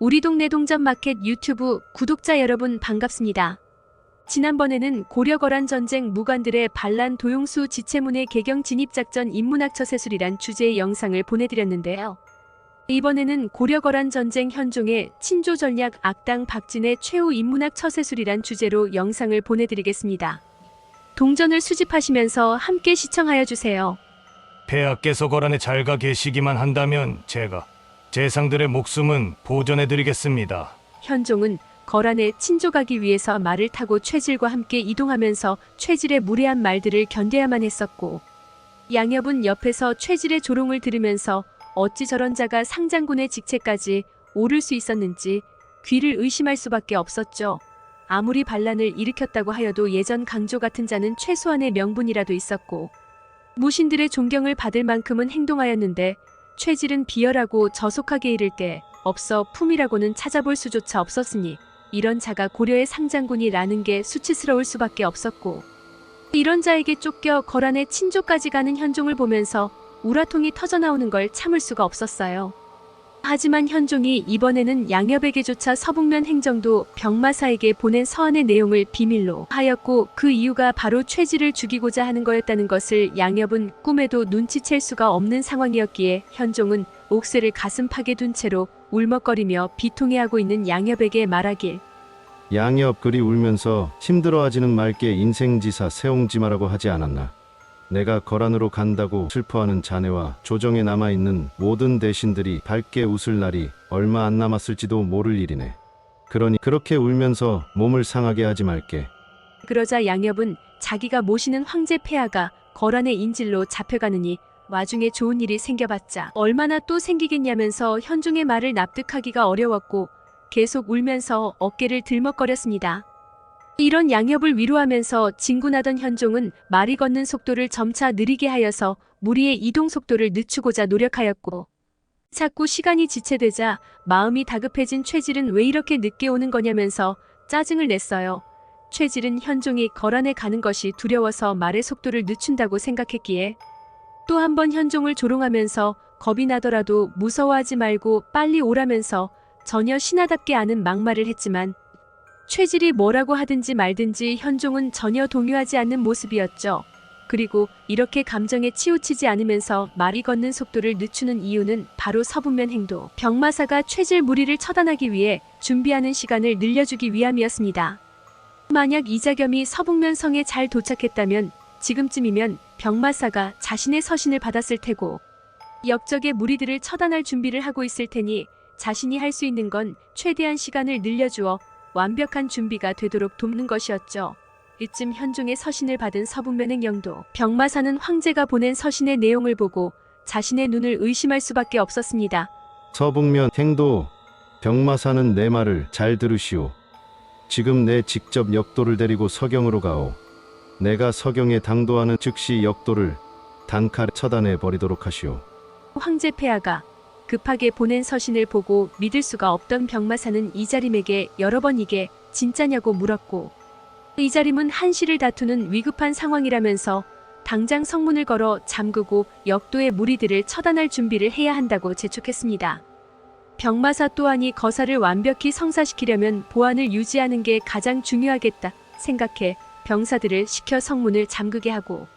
우리 동네 동전마켓 유튜브 구독자 여러분 반갑습니다. 지난번에는 고려거란 전쟁 무관들의 반란 도용수 지체문의 개경 진입작전 인문학 처세술이란 주제의 영상을 보내드렸는데요. 이번에는 고려거란 전쟁 현종의 친조 전략 악당 박진의 최후 인문학 처세술이란 주제로 영상을 보내드리겠습니다. 동전을 수집하시면서 함께 시청하여 주세요. 폐하께서 거란에 잘가 계시기만 한다면 제가 재상들의 목숨은 보존해드리겠습니다. 현종은 거란에 친조가기 위해서 말을 타고 최질과 함께 이동하면서 최질의 무례한 말들을 견뎌야만 했었고, 양엽은 옆에서 최질의 조롱을 들으면서 어찌 저런 자가 상장군의 직책까지 오를 수 있었는지 귀를 의심할 수밖에 없었죠. 아무리 반란을 일으켰다고 하여도 예전 강조 같은 자는 최소한의 명분이라도 있었고, 무신들의 존경을 받을 만큼은 행동하였는데 최질은 비열하고 저속하게 이를 게 없어 품이라고는 찾아볼 수조차 없었으니 이런 자가 고려의 상장군이라는 게 수치스러울 수밖에 없었고, 이런 자에게 쫓겨 거란의 친조까지 가는 현종을 보면서 우라통이 터져나오는 걸 참을 수가 없었어요. 하지만 현종이 이번에는 양엽에게조차 서북면 행정도 병마사에게 보낸 서한의 내용을 비밀로 하였고, 그 이유가 바로 최질을 죽이고자 하는 거였다는 것을 양엽은 꿈에도 눈치챌 수가 없는 상황이었기에 현종은 옥새를 가슴팍에 둔 채로 울먹거리며 비통해하고 있는 양엽에게 말하길. 양엽 그리 울면서 힘들어하지는 말게 인생지사 세옹지마라고 하지 않았나. 내가 거란으로 간다고 슬퍼하는 자네와 조정에 남아있는 모든 대신들이 밝게 웃을 날이 얼마 안 남았을지도 모를 일이네. 그러니 그렇게 울면서 몸을 상하게 하지 말게. 그러자 양엽은 자기가 모시는 황제 폐하가 거란의 인질로 잡혀가느니 와중에 좋은 일이 생겨봤자 얼마나 또 생기겠냐면서 현종의 말을 납득하기가 어려웠고 계속 울면서 어깨를 들먹거렸습니다. 이런 양엽을 위로하면서 진군하던 현종은 말이 걷는 속도를 점차 느리게 하여서 무리의 이동 속도를 늦추고자 노력하였고, 자꾸 시간이 지체되자 마음이 다급해진 최질은 왜 이렇게 늦게 오는 거냐면서 짜증을 냈어요. 최질은 현종이 거란에 가는 것이 두려워서 말의 속도를 늦춘다고 생각했기에 또 한 번 현종을 조롱하면서 겁이 나더라도 무서워하지 말고 빨리 오라면서 전혀 신하답게 않은 막말을 했지만 최질이 뭐라고 하든지 말든지 현종은 전혀 동요하지 않는 모습이었죠. 그리고 이렇게 감정에 치우치지 않으면서 말이 걷는 속도를 늦추는 이유는 바로 서북면 행도 병마사가 최질 무리를 처단하기 위해 준비하는 시간을 늘려주기 위함이었습니다. 만약 이자겸이 서북면 성에 잘 도착했다면 지금쯤이면 병마사가 자신의 서신을 받았을 테고 역적의 무리들을 처단할 준비를 하고 있을 테니 자신이 할 수 있는 건 최대한 시간을 늘려주어 완벽한 준비가 되도록 돕는 것이었죠. 이쯤 현종의 서신을 받은 서북면행 영도 병마사는 황제가 보낸 서신의 내용을 보고 자신의 눈을 의심할 수밖에 없었습니다. 서북면 행도 병마사는 내 말을 잘 들으시오. 지금 내 직접 역도를 데리고 서경으로 가오. 내가 서경에 당도하는 즉시 역도를 단칼에 처단해 버리도록 하시오. 황제 폐하가 급하게 보낸 서신을 보고 믿을 수가 없던 병마사는 이자림에게 여러 번 이게 진짜냐고 물었고, 이자림은 한시를 다투는 위급한 상황이라면서 당장 성문을 걸어 잠그고 역도의 무리들을 처단할 준비를 해야 한다고 재촉했습니다. 병마사 또한이 거사를 완벽히 성사시키려면 보안을 유지하는 게 가장 중요하겠다 생각해 병사들을 시켜 성문을 잠그게 하고,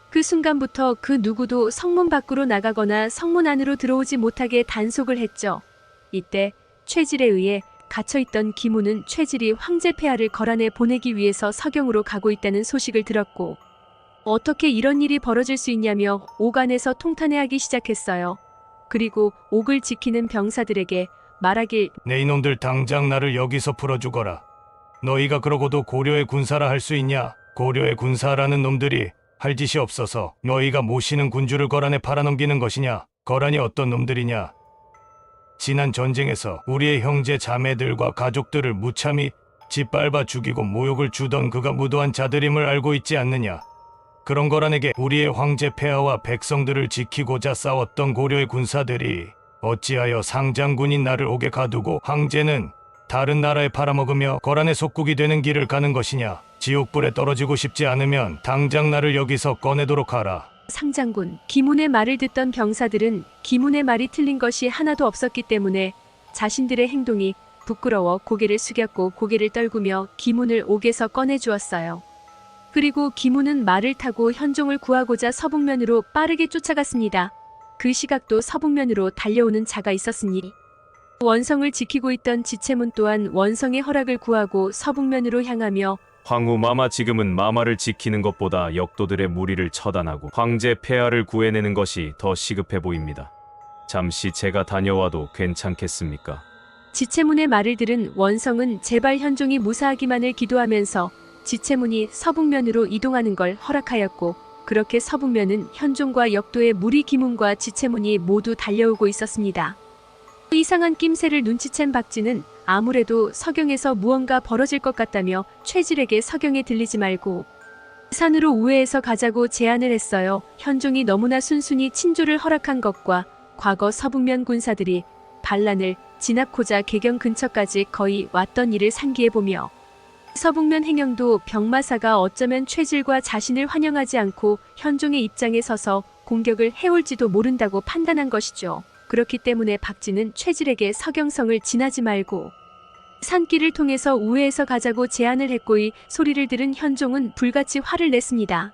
그 순간부터 그 누구도 성문 밖으로 나가거나 성문 안으로 들어오지 못하게 단속을 했죠. 이때 최질에 의해 갇혀있던 기무는 최질이 황제 폐하를 거란에 보내기 위해서 서경으로 가고 있다는 소식을 들었고, 어떻게 이런 일이 벌어질 수 있냐며 옥 안에서 통탄해하기 시작했어요. 그리고 옥을 지키는 병사들에게 말하길. 내 이놈들 당장 나를 여기서 풀어주거라. 너희가 그러고도 고려의 군사라 할 수 있냐? 고려의 군사라는 놈들이 할 짓이 없어서 너희가 모시는 군주를 거란에 팔아넘기는 것이냐? 거란이 어떤 놈들이냐? 지난 전쟁에서 우리의 형제 자매들과 가족들을 무참히 짓밟아 죽이고 모욕을 주던 그가 무도한 자들임을 알고 있지 않느냐? 그런 거란에게 우리의 황제 폐하와 백성들을 지키고자 싸웠던 고려의 군사들이 어찌하여 상장군인 나를 옥에 가두고 황제는 다른 나라에 팔아먹으며 거란의 속국이 되는 길을 가는 것이냐? 지옥불에 떨어지고 싶지 않으면 당장 나를 여기서 꺼내도록 하라. 상장군 기문의 말을 듣던 병사들은 기문의 말이 틀린 것이 하나도 없었기 때문에 자신들의 행동이 부끄러워 고개를 숙였고 고개를 떨구며 기문을 옥에서 꺼내 주었어요. 그리고 기문은 말을 타고 현종을 구하고자 서북면으로 빠르게 쫓아갔습니다. 그 시각도 서북면으로 달려오는 자가 있었으니 원성을 지키고 있던 지체문 또한 원성의 허락을 구하고 서북면으로 향하며 황후 마마, 지금은 마마를 지키는 것보다 역도들의 무리를 처단하고 황제 폐하를 구해내는 것이 더 시급해 보입니다. 잠시 제가 다녀와도 괜찮겠습니까? 지체문의 말을 들은 원성은 제발 현종이 무사하기만을 기도하면서 지체문이 서북면으로 이동하는 걸 허락하였고, 그렇게 서북면은 현종과 역도의 무리 기문과 지체문이 모두 달려오고 있었습니다. 이상한 낌새를 눈치챈 박진은 아무래도 서경에서 무언가 벌어질 것 같다며 최질에게 서경에 들리지 말고 산으로 우회해서 가자고 제안을 했어요. 현종이 너무나 순순히 친조를 허락한 것과 과거 서북면 군사들이 반란을 진압고자 개경 근처까지 거의 왔던 일을 상기해보며 서북면 행영도 병마사가 어쩌면 최질과 자신을 환영하지 않고 현종의 입장에 서서 공격을 해올지도 모른다고 판단한 것이죠. 그렇기 때문에 박진은 최질에게 서경성을 지나지 말고 산길을 통해서 우회해서 가자고 제안을 했고, 이 소리를 들은 현종은 불같이 화를 냈습니다.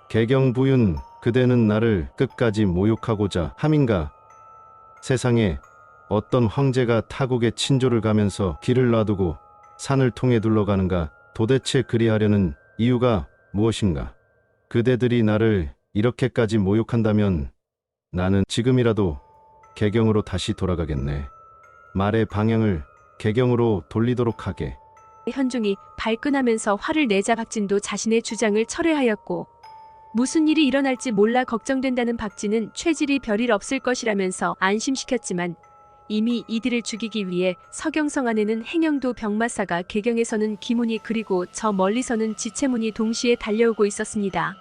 개경부윤, 그대는 나를 끝까지 모욕하고자 함인가? 세상에 어떤 황제가 타국의 친조를 가면서 길을 놔두고 산을 통해 둘러가는가? 도대체 그리하려는 이유가 무엇인가? 그대들이 나를 이렇게까지 모욕한다면 나는 지금이라도 개경으로 다시 돌아가겠네. 말의 방향을 개경으로 돌리도록 하게. 현종이 발끈하면서 화를 내자 박진도 자신의 주장을 철회하였고, 무슨 일이 일어날지 몰라 걱정된다는 박진은 최질이 별일 없을 것이라면서 안심시켰지만, 이미 이들을 죽이기 위해 서경성 안에는 행영도 병마사가 개경에서는 기문이 그리고 저 멀리서는 지체문이 동시에 달려오고 있었습니다.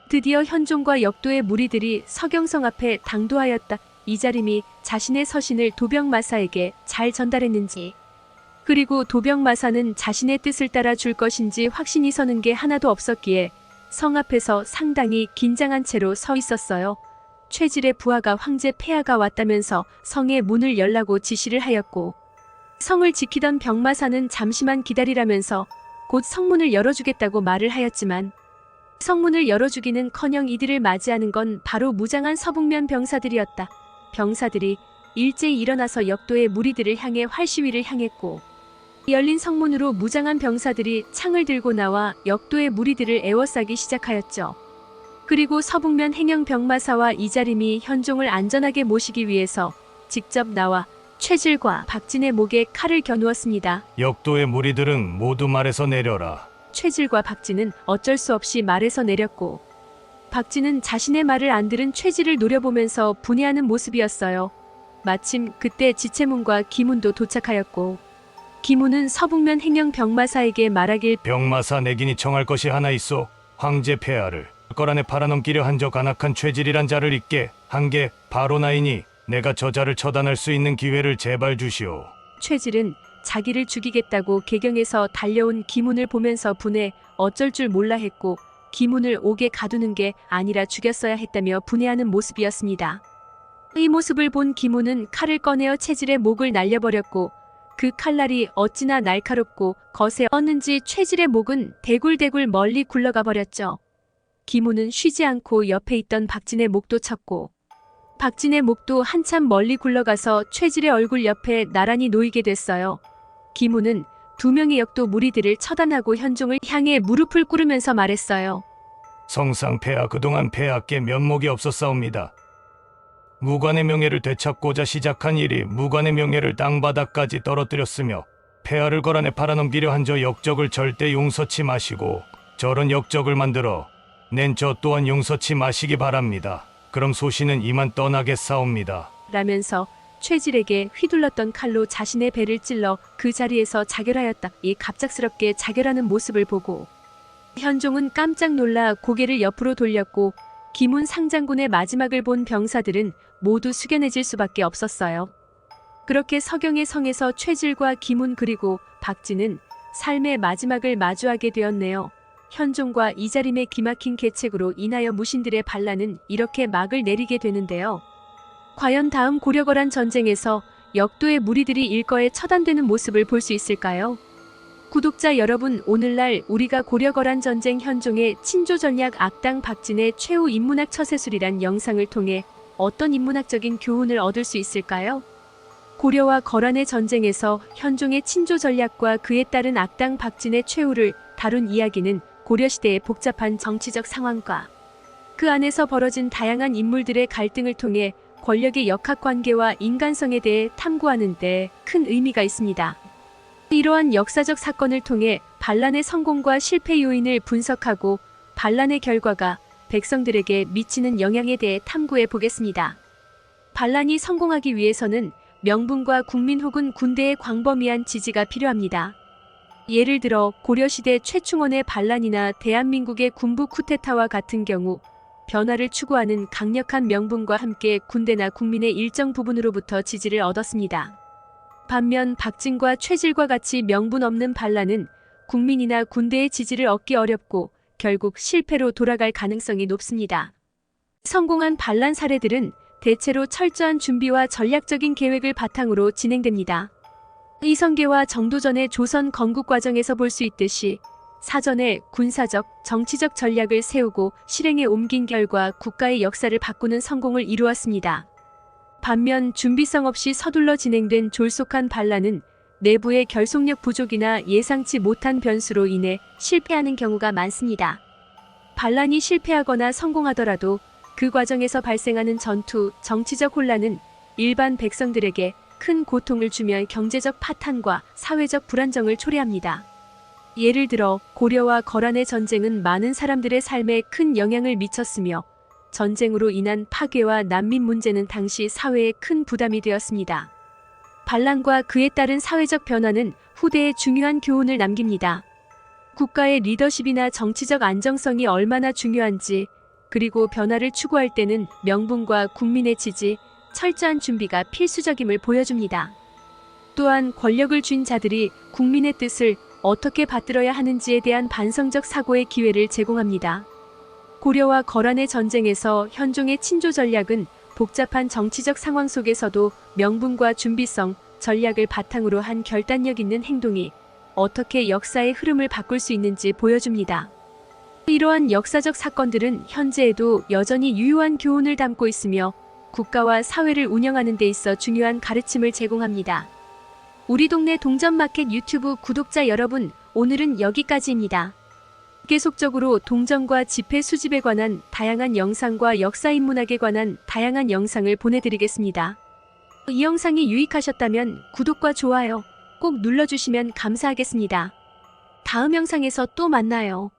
드디어 현종과 역도의 무리들이 서경성 앞에 당도하였다. 이자림이 자신의 서신을 도병마사에게 잘 전달했는지, 그리고 도병마사는 자신의 뜻을 따라 줄 것인지 확신이 서는 게 하나도 없었기에 성 앞에서 상당히 긴장한 채로 서 있었어요. 최질의 부하가 황제 폐하가 왔다면서 성의 문을 열라고 지시를 하였고, 성을 지키던 병마사는 잠시만 기다리라면서 곧 성문을 열어주겠다고 말을 하였지만, 성문을 열어주기는커녕 이들을 맞이하는 건 바로 무장한 서북면 병사들이었다. 병사들이 일제히 일어나서 역도의 무리들을 향해 활시위를 향했고, 열린 성문으로 무장한 병사들이 창을 들고 나와 역도의 무리들을 에워싸기 시작하였죠. 그리고 서북면 행영 병마사와 이자림이 현종을 안전하게 모시기 위해서 직접 나와 최질과 박진의 목에 칼을 겨누었습니다. 역도의 무리들은 모두 말에서 내려라. 최질과 박진은 어쩔 수 없이 말에서 내렸고, 박진은 자신의 말을 안 들은 최질을 노려보면서 분해하는 모습이었어요. 마침 그때 지체문과 기문도 도착하였고, 기문은 서북면 행영 병마사에게 말하길, 병마사 내긴이 청할 것이 하나 있어. 황제 폐하를 거란에 팔아넘기려 한 적 안악한 최질이란 자를 있게 한 게 바로 나이니 내가 저 자를 처단할 수 있는 기회를 제발 주시오. 최질은 자기를 죽이겠다고 개경에서 달려온 기문을 보면서 분해 어쩔 줄 몰라 했고, 기문을 옥에 가두는 게 아니라 죽였어야 했다며 분해하는 모습이었습니다. 이 모습을 본 기문은 칼을 꺼내어 최질의 목을 날려버렸고, 그 칼날이 어찌나 날카롭고 거세었는지 최질의 목은 대굴대굴 멀리 굴러가 버렸죠. 기문은 쉬지 않고 옆에 있던 박진의 목도 쳤고, 박진의 목도 한참 멀리 굴러가서 최질의 얼굴 옆에 나란히 놓이게 됐어요. 기문은 두 명의 역도 무리들을 처단하고 현종을 향해 무릎을 꿇으면서 말했어요. 성상 폐하, 그동안 폐하께 면목이 없었사옵니다. 무관의 명예를 되찾고자 시작한 일이 무관의 명예를 땅바닥까지 떨어뜨렸으며, 폐하를 거란에 팔아넘기려 한 저 역적을 절대 용서치 마시고 저런 역적을 만들어 낸 저 또한 용서치 마시기 바랍니다. 그럼 소신은 이만 떠나겠사옵니다. 라면서 최질에게 휘둘렀던 칼로 자신의 배를 찔러 그 자리에서 자결하였다. 이 갑작스럽게 자결하는 모습을 보고 현종은 깜짝 놀라 고개를 옆으로 돌렸고, 기문 상장군의 마지막을 본 병사들은 모두 숙연해질 수밖에 없었어요. 그렇게 서경의 성에서 최질과 기문 그리고 박진은 삶의 마지막을 마주하게 되었네요. 현종과 이자림의 기막힌 계책으로 인하여 무신들의 반란은 이렇게 막을 내리게 되는데요. 과연 다음 고려거란 전쟁에서 역도의 무리들이 일거에 처단되는 모습을 볼 수 있을까요? 구독자 여러분, 오늘날 우리가 고려거란 전쟁 현종의 친조 전략 악당 박진의 최후 인문학 처세술이란 영상을 통해 어떤 인문학적인 교훈을 얻을 수 있을까요? 고려와 거란의 전쟁에서 현종의 친조 전략과 그에 따른 악당 박진의 최후를 다룬 이야기는 고려시대의 복잡한 정치적 상황과 그 안에서 벌어진 다양한 인물들의 갈등을 통해 권력의 역학관계와 인간성에 대해 탐구하는 데 큰 의미가 있습니다. 이러한 역사적 사건을 통해 반란의 성공과 실패 요인을 분석하고 반란의 결과가 백성들에게 미치는 영향에 대해 탐구해 보겠습니다. 반란이 성공하기 위해서는 명분과 국민 혹은 군대의 광범위한 지지가 필요합니다. 예를 들어 고려시대 최충원의 반란이나 대한민국의 군부 쿠데타와 같은 경우 변화를 추구하는 강력한 명분과 함께 군대나 국민의 일정 부분으로부터 지지를 얻었습니다. 반면 박진과 최질과 같이 명분 없는 반란은 국민이나 군대의 지지를 얻기 어렵고 결국 실패로 돌아갈 가능성이 높습니다. 성공한 반란 사례들은 대체로 철저한 준비와 전략적인 계획을 바탕으로 진행됩니다. 이성계와 정도전의 조선 건국 과정에서 볼 수 있듯이 사전에 군사적, 정치적 전략을 세우고 실행에 옮긴 결과 국가의 역사를 바꾸는 성공을 이루었습니다. 반면 준비성 없이 서둘러 진행된 졸속한 반란은 내부의 결속력 부족이나 예상치 못한 변수로 인해 실패하는 경우가 많습니다. 반란이 실패하거나 성공하더라도 그 과정에서 발생하는 전투, 정치적 혼란은 일반 백성들에게 큰 고통을 주며 경제적 파탄과 사회적 불안정을 초래합니다. 예를 들어 고려와 거란의 전쟁은 많은 사람들의 삶에 큰 영향을 미쳤으며 전쟁으로 인한 파괴와 난민 문제는 당시 사회에 큰 부담이 되었습니다. 반란과 그에 따른 사회적 변화는 후대에 중요한 교훈을 남깁니다. 국가의 리더십이나 정치적 안정성이 얼마나 중요한지, 그리고 변화를 추구할 때는 명분과 국민의 지지, 철저한 준비가 필수적임을 보여줍니다. 또한 권력을 쥔 자들이 국민의 뜻을 어떻게 받들어야 하는지에 대한 반성적 사고의 기회를 제공합니다. 고려와 거란의 전쟁에서 현종의 친조 전략은 복잡한 정치적 상황 속에서도 명분과 준비성, 전략을 바탕으로 한 결단력 있는 행동이 어떻게 역사의 흐름을 바꿀 수 있는지 보여줍니다. 이러한 역사적 사건들은 현재에도 여전히 유효한 교훈을 담고 있으며 국가와 사회를 운영하는 데 있어 중요한 가르침을 제공합니다. 우리 동네 동전마켓 유튜브 구독자 여러분, 오늘은 여기까지입니다. 계속적으로 동전과 지폐 수집에 관한 다양한 영상과 역사인문학에 관한 다양한 영상을 보내드리겠습니다. 이 영상이 유익하셨다면 구독과 좋아요 꼭 눌러주시면 감사하겠습니다. 다음 영상에서 또 만나요.